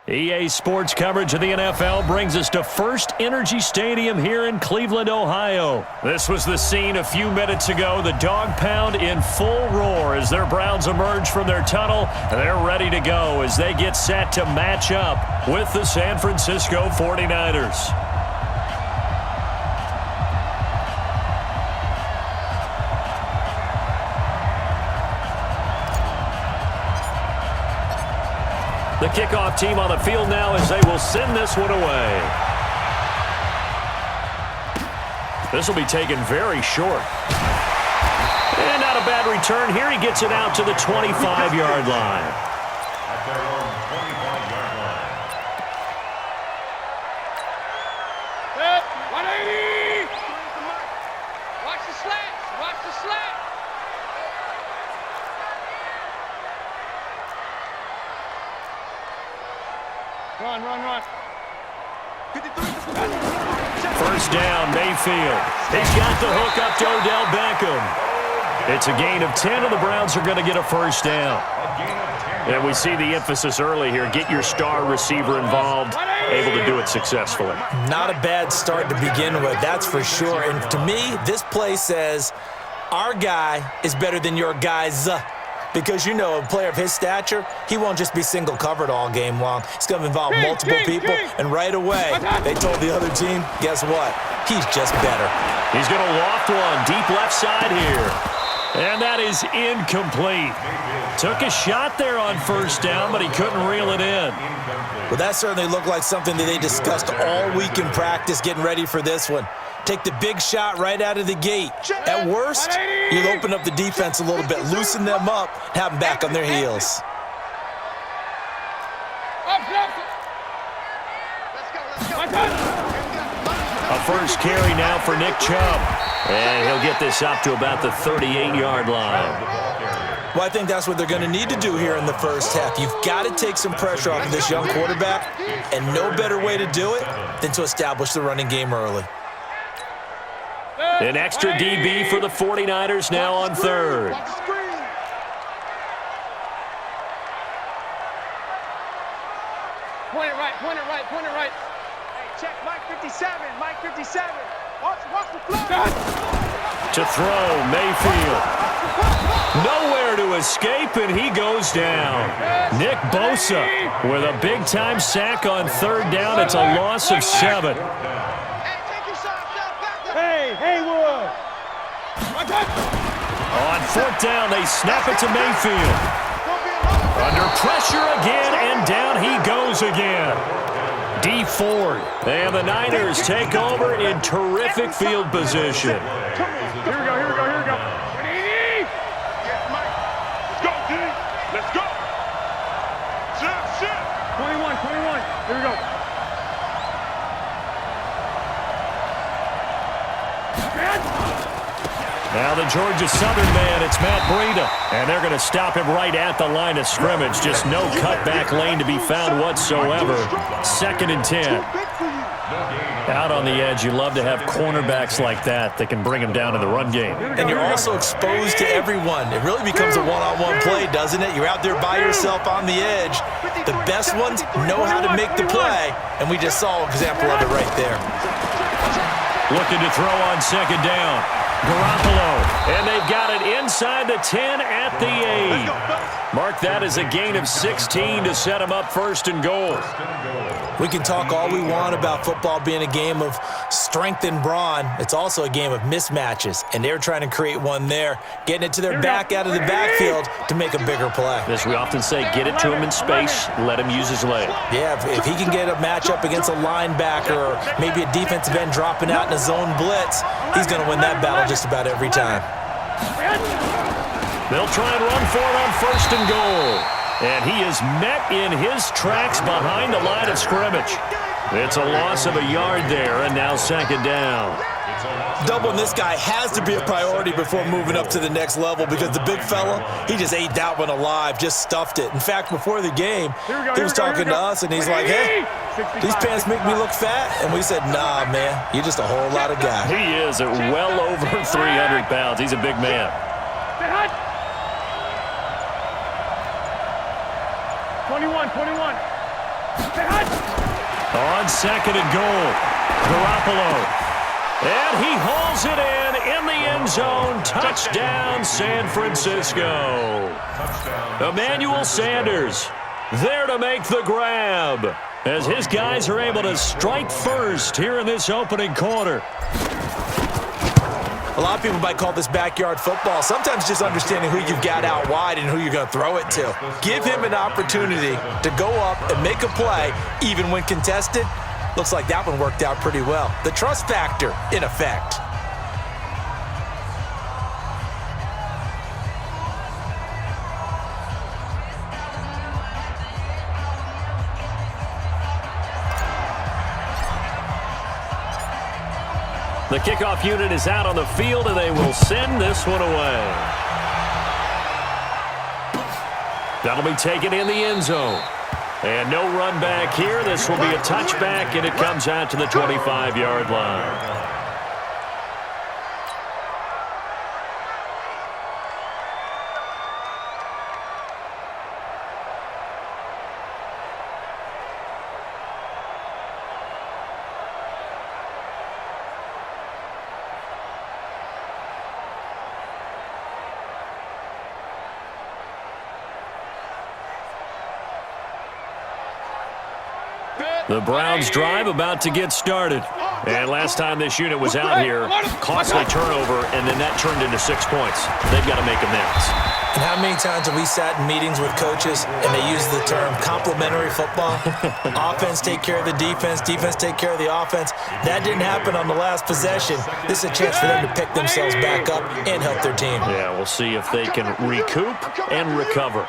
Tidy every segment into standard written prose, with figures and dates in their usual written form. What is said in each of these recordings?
EA Sports coverage of the NFL brings us to First Energy Stadium here in Cleveland, Ohio. This was the scene a few minutes ago. The dog pound in full roar as their Browns emerge from their tunnel. They're ready to go as they get set to match up with the San Francisco 49ers. The kickoff team on the field now as they will send this one away. This will be taken very short. And not a bad return here. He gets it out to the 25-yard line. At their own 25-yard line. 180! Watch the slats! Watch the slats! Run, run, run. First down, Mayfield. He's got the hook up to Odell Beckham. It's a gain of 10, and the Browns are going to get a first down. And we see the emphasis early here. Get your star receiver involved, able to do it successfully. Not a bad start to begin with, that's for sure. And to me, this play says our guy is better than your guy's. Because, you know, a player of his stature, he won't just be single covered all game long. It's going to involve multiple people, and right away, they told the other team, guess what? He's just better. He's going to loft one deep left side here. And that is incomplete. Took a shot there on first down, but he couldn't reel it in. Well, that certainly looked like something that they discussed all week in practice getting ready for this one. Take the big shot right out of the gate. At worst, you'll open up the defense a little bit, loosen them up, have them back on their heels. A first carry now for Nick Chubb. And he'll get this up to about the 38-yard line. Well, I think that's what they're going to need to do here in the first half. You've got to take some pressure off of this young quarterback, and no better way to do it than to establish the running game early. An extra DB for the 49ers now on third. Point it right, point it right, point it right. Hey, check Mike 57, Mike 57. Watch the flow. To throw, Mayfield. Nowhere to escape, and he goes down. Nick Bosa with a big-time sack on third down. It's a loss of 7. Hey, Haywood! On fourth down, they snap it to Mayfield. Under pressure again, and down he goes again. D Ford. And the Niners take over in terrific field position. Here we go, here we go, here we go. Let's go, D. Let's go. Shit. 21. Here we go. Now the Georgia Southern man, it's Matt Breida. And they're going to stop him right at the line of scrimmage. Just no cutback lane to be found whatsoever. 2nd and 10. Out on the edge, you love to have cornerbacks like that can bring him down in the run game. And you're also exposed to everyone. It really becomes a one-on-one play, doesn't it? You're out there by yourself on the edge. The best ones know how to make the play, and we just saw an example of it right there. Looking to throw on second down. Garoppolo, and they've got it inside the 10 at the 8. Mark that as a gain of 16 to set them up 1st and goal. We can talk all we want about football being a game of strength and brawn. It's also a game of mismatches, and they're trying to create one there, getting it to their back out of the backfield to make a bigger play. As we often say, get it to him in space, let him use his leg. Yeah, if he can get a matchup against a linebacker or maybe a defensive end dropping out in a zone blitz, he's going to win that battle just about every time. They'll try and run for it on 1st and goal. And he is met in his tracks behind the line of scrimmage. It's a loss of a yard there, and now 2nd down. Doubling this guy has to be a priority before moving up to the next level because the big fella, he just ate that one alive, just stuffed it. In fact, before the game, he was talking to us, and he's like, hey, these pants make me look fat. And we said, nah, man, you're just a whole lot of guy. He is at well over 300 pounds. He's a big man. 21. On second and goal, Garoppolo. And he hauls it in the end zone. Touchdown, San Francisco. Emmanuel Sanders there to make the grab, as his guys are able to strike first here in this opening quarter. A lot of people might call this backyard football. Sometimes just understanding who you've got out wide and who you're going to throw it to. Give him an opportunity to go up and make a play, even when contested. Looks like that one worked out pretty well. The trust factor in effect. The kickoff unit is out on the field, and they will send this one away. That'll be taken in the end zone. And no run back here. This will be a touchback, and it comes out to the 25-yard line. The Browns drive about to get started. And last time this unit was out here, costly turnover, and then that turned into 6 points. They've got to make amends. And how many times have we sat in meetings with coaches and they use the term complementary football? Offense take care of the defense, defense take care of the offense. That didn't happen on the last possession. This is a chance for them to pick themselves back up and help their team. Yeah, we'll see if they can recoup and recover.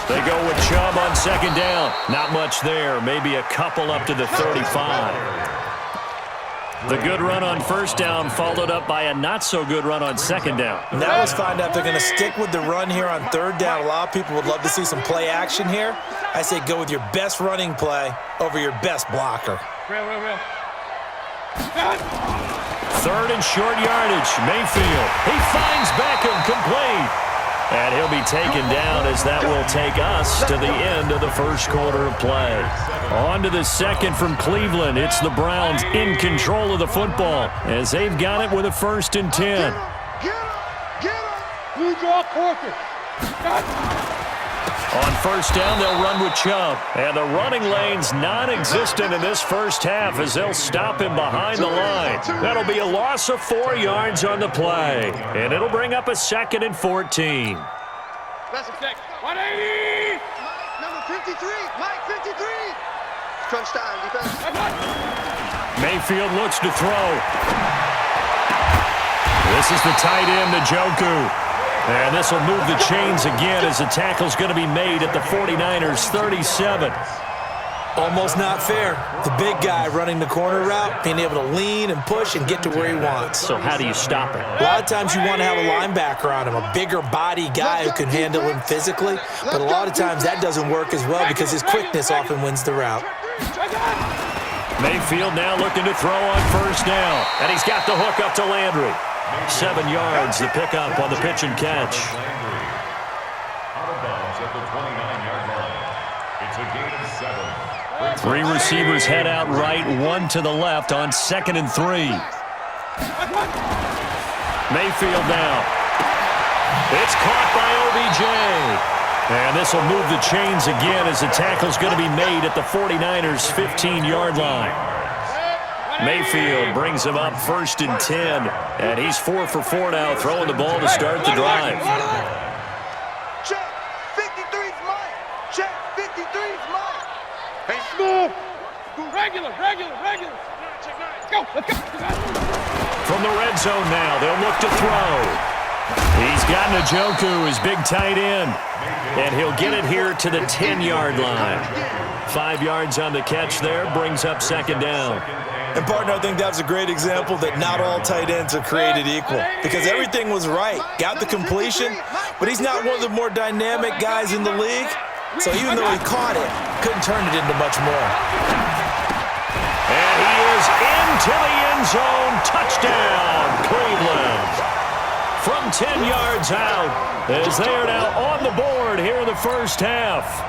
They go with Chubb on second down. Not much there. Maybe a couple up to the 35. The good run on first down followed up by a not-so-good run on second down. Now let's find out if they're going to stick with the run here on third down. A lot of people would love to see some play action here. I say go with your best running play over your best blocker. Third and short yardage. Mayfield. He finds Beckham complete. And he'll be taken down as that will take us to the end of the first quarter of play. On to the second from Cleveland. It's the Browns in control of the football as they've got it with a 1st and 10. On first down, they'll run with Chubb. And the running lane's non-existent in this first half as they'll stop him behind the line. That'll be a loss of 4 yards on the play. And it'll bring up a 2nd and 14. That's a check. 180! Number 53, Mike 53. Crunch time, defense. Mayfield looks to throw. This is the tight end, Njoku. And this will move the chains again as the tackle's going to be made at the 49ers' 37. Almost not fair. The big guy running the corner route, being able to lean and push and get to where he wants. So how do you stop it? A lot of times you want to have a linebacker on him, a bigger body guy who can handle him physically. But a lot of times that doesn't work as well because his quickness often wins the route. Mayfield now looking to throw on first down. And he's got the hook up to Landry. 7 yards, the pickup on the pitch and catch. Out of bounds at the 29-yard line. It's a gain of 7. 3 receivers head out right, 1 to the left on 2nd and 3. Mayfield now. It's caught by OBJ. And this will move the chains again as the tackle's going to be made at the 49ers' 15-yard line. Mayfield brings him up 1st and 10. And he's 4 for 4 now, throwing the ball to start the drive. Check, 53's Mike. Check, 53's Mike. Hey, smooth. Regular. Go, let's go. From the red zone now, they'll look to throw. He's got Njoku, his big tight end. And he'll get it here to the 10-yard line. 5 yards on the catch there, brings up 2nd down. And, partner, I think that's a great example that not all tight ends are created equal because everything was right. Got the completion, but he's not one of the more dynamic guys in the league. So even though he caught it, couldn't turn it into much more. And he is in to the end zone. Touchdown, Cleveland. From 10 yards out, as they are now on the board here in the first half.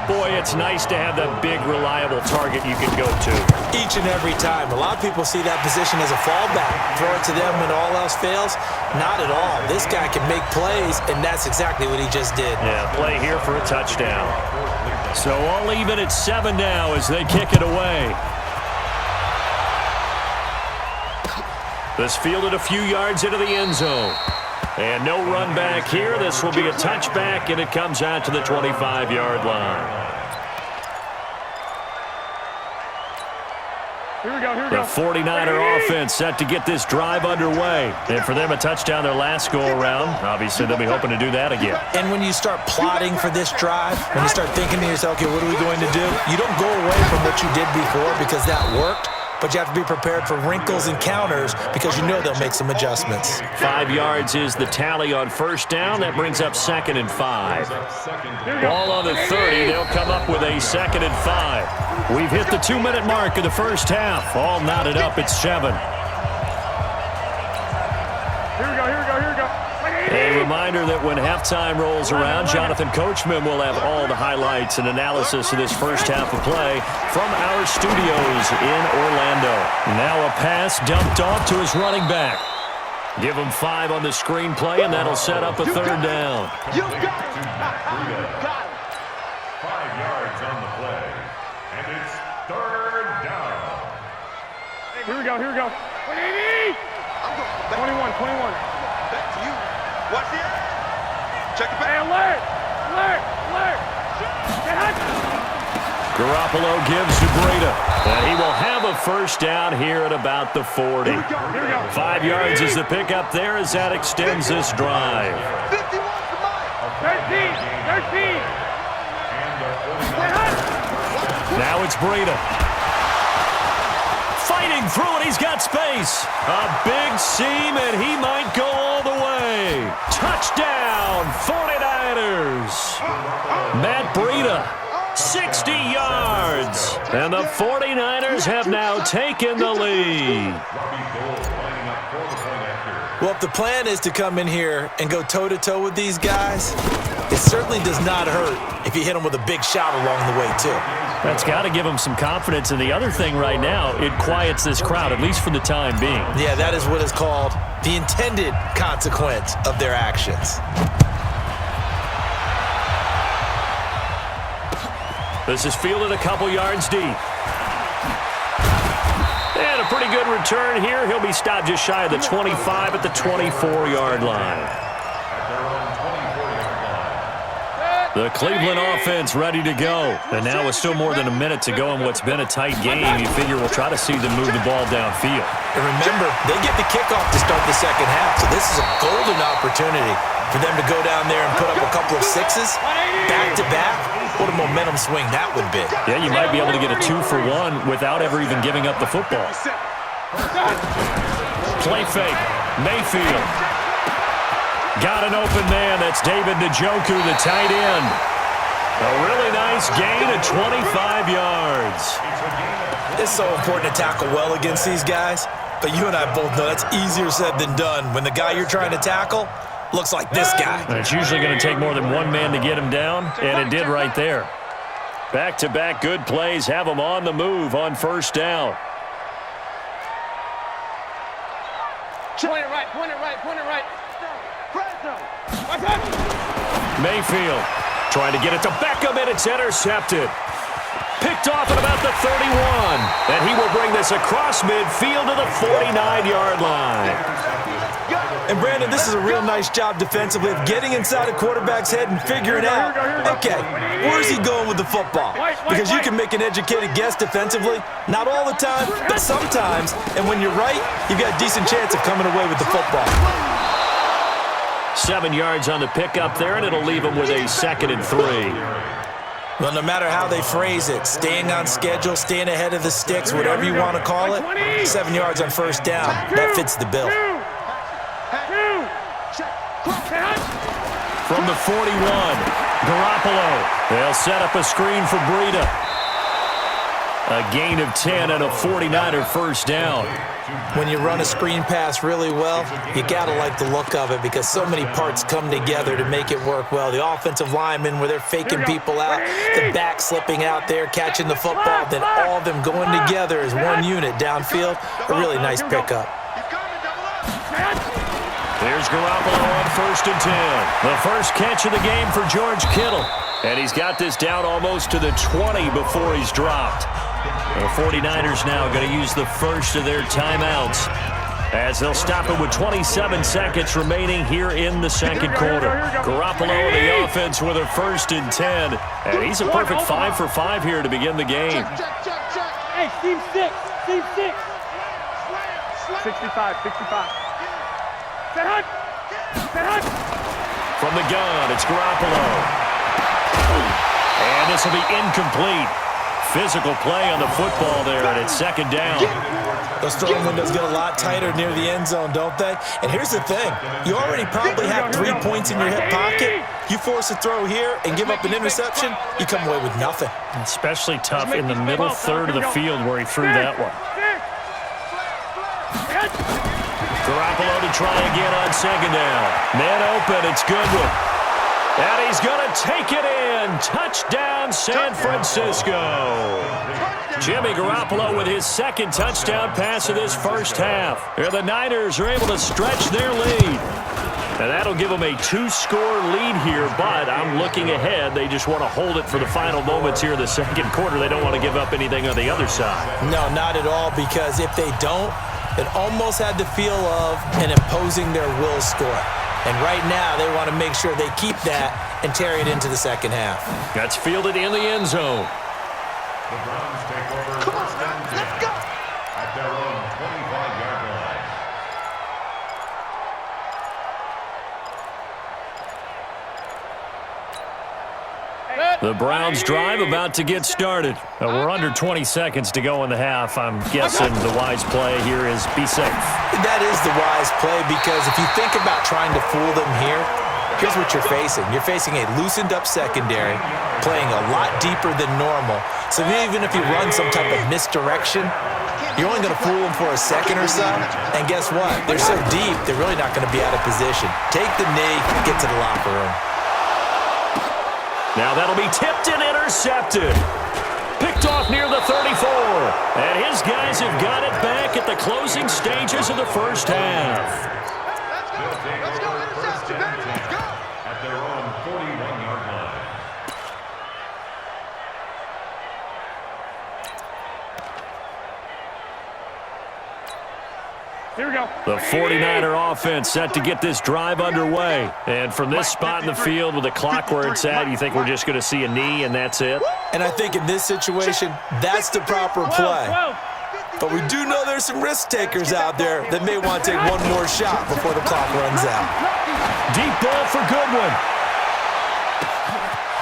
Boy, it's nice to have that big, reliable target you can go to. Each and every time. A lot of people see that position as a fallback. Throw it to them when all else fails. Not at all. This guy can make plays, and that's exactly what he just did. Yeah, play here for a touchdown. So all even at 7 now as they kick it away. This fielded a few yards into the end zone. And no run back here. This will be a touchback, and it comes out to the 25-yard line. Here we go, here we The go. 49er offense set to get this drive underway. And for them, a touchdown their last go-around. Obviously, they'll be hoping to do that again. And when you start plotting for this drive, when you start thinking to yourself, okay, what are we going to do? You don't go away from what you did before because that worked. But you have to be prepared for wrinkles and counters because you know they'll make some adjustments. 5 yards is the tally on first down. That brings up 2nd and 5. Ball on the 30. They'll come up with a 2nd and 5. We've hit the 2-minute mark of the first half. All knotted up at 7. Here we go, here we go, here we go. A reminder that when halftime rolls around, Jonathan Coachman will have all the highlights and analysis of this first half of play from our studios in Orlando. Now a pass dumped off to his running back. Give him 5 on the screenplay, and that'll set up a 3rd down. You got it. Got it. 5 yards on the play. And it's 3rd down. Here we go, here we go. 21, 21. Back to you. Watch the air. Check the Hey, back. alert! Alert! Alert! Get hot! Garoppolo gives to Breida, and he will have a first down here at about the 40. Here we go. 5 yards is the pickup there as that extends this drive. 51 for Mike. 13! 13! Get hot! Now it's Breida. Fighting through it, he's got space. A big seam, and he might go all the way. Touchdown, 49ers. Matt Breida, 60 yards. And the 49ers have now taken the lead. Well, if the plan is to come in here and go toe-to-toe with these guys, it certainly does not hurt if you hit them with a big shot along the way, too. That's got to give them some confidence. And the other thing right now, it quiets this crowd, at least for the time being. Yeah, that is what is called the intended consequence of their actions. This is fielded a couple yards deep. And a pretty good return here. He'll be stopped just shy of the 25 at the 24-yard line. The Cleveland offense ready to go. And now with still more than a minute to go in what's been a tight game, you figure we'll try to see them move the ball downfield. And remember, they get the kickoff to start the second half, so this is a golden opportunity for them to go down there and put up a couple of sixes back-to-back. What a momentum swing that would be. Yeah, you might be able to get a 2-for-1 without ever even giving up the football. Play fake. Mayfield. Got an open man. That's David Njoku, the tight end. A really nice gain of 25 yards. It's so important to tackle well against these guys, but you and I both know that's easier said than done when the guy you're trying to tackle looks like this guy. And it's usually going to take more than one man to get him down, and it did right there. Back-to-back good plays have them on the move on first down. Point it right, point it right, point it right. Mayfield trying to get it to Beckham, and it's intercepted. Picked off at about the 31, and he will bring this across midfield to the 49-yard line. And Brandon, this is a real nice job defensively of getting inside a quarterback's head and figuring out, okay, where's he going with the football? Because you can make an educated guess defensively, not all the time, but sometimes, and when you're right, you've got a decent chance of coming away with the football. 7 yards on the pickup there, and it'll leave him with a 2nd and 3. Well, no matter how they phrase it, staying on schedule, staying ahead of the sticks, whatever you want to call it, 7 yards on first down, that fits the bill. From the 41, Garoppolo. They'll set up a screen for Breida. A gain of 10 and a 49er first down. When you run a screen pass really well, you got to like the look of it because so many parts come together to make it work well. The offensive linemen where they're faking people out, the back slipping out there, catching the football, then all of them going together as one unit downfield. A really nice pickup. There's Garoppolo on 1st and 10. The first catch of the game for George Kittle. And he's got this down almost to the 20 before he's dropped. The 49ers now going to use the first of their timeouts as they'll stop it with 27 seconds remaining here in the second quarter. Garoppolo and the offense with a 1st and 10. And he's a perfect 5 for 5 here to begin the game. Hey, Steve 6. Steve 6. 65, 65. Set hunt. Set hunt. From the gun, it's Garoppolo. And this will be incomplete. Physical play on the football there, and it's 2nd down. Those throwing windows get a lot tighter near the end zone, don't they? And here's the thing. You already probably have 3 points in your hip pocket. You force a throw here and give up an interception, you come away with nothing. Especially tough in the middle third of the field where he threw that one. Garoppolo to try again on 2nd down. Man open, it's Goodwin. And he's going to take it in. Touchdown, San Francisco. Jimmy Garoppolo with his 2nd touchdown pass of this first half. And the Niners are able to stretch their lead. And that'll give them a 2-score lead here, but I'm looking ahead. They just want to hold it for the final moments here in the second quarter. They don't want to give up anything on the other side. No, not at all, because if they don't, it almost had the feel of an imposing their will score. And right now, they want to make sure they keep that and carry it into the second half. That's fielded in the end zone. The Browns take over. Come on, let's go. At their own 25-yard line. The Browns drive about to get started. We're under 20 seconds to go in the half. I'm guessing the wise play here is be safe. That is the wise play, because if you think about trying to fool them here, here's what you're facing. You're facing a loosened up secondary, playing a lot deeper than normal. So even if you run some type of misdirection, you're only going to fool them for a second or so. And guess what? They're so deep, they're really not going to be out of position. Take the knee, get to the locker room. Now that'll be tipped and intercepted. Picked off near the 34. And his guys have got it back at the closing stages of the first half. Let's go, interception, baby, let's go. At their own 41-yard line. Here we go. The 49er offense set to get this drive underway. And from this spot in the field with the clock where it's at, you think we're just going to see a knee and that's it? And I think in this situation, that's the proper play. But we do know there's some risk takers out there that may want to take one more shot before the clock runs out. Deep ball for Goodwin.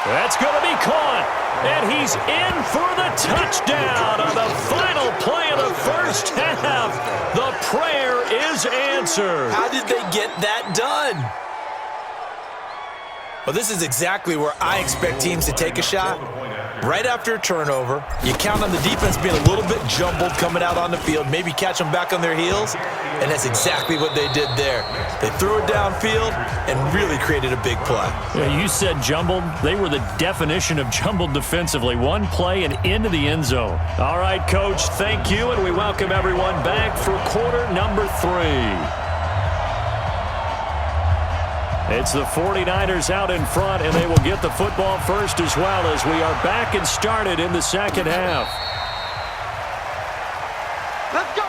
That's going to be caught. And he's in for the touchdown on the final play of the first half. The prayer is answered. How did they get that done? Well, this is exactly where I expect teams to take a shot. Right after a turnover, you count on the defense being a little bit jumbled coming out on the field, maybe catch them back on their heels, and that's exactly what they did there. They threw it downfield and really created a big play. Yeah, you said jumbled. They were the definition of jumbled defensively. One play and into the end zone. All right, Coach, thank you, and we welcome everyone back for quarter number 3. It's the 49ers out in front, and they will get the football first as well as we are back and started in the second half. Let's go.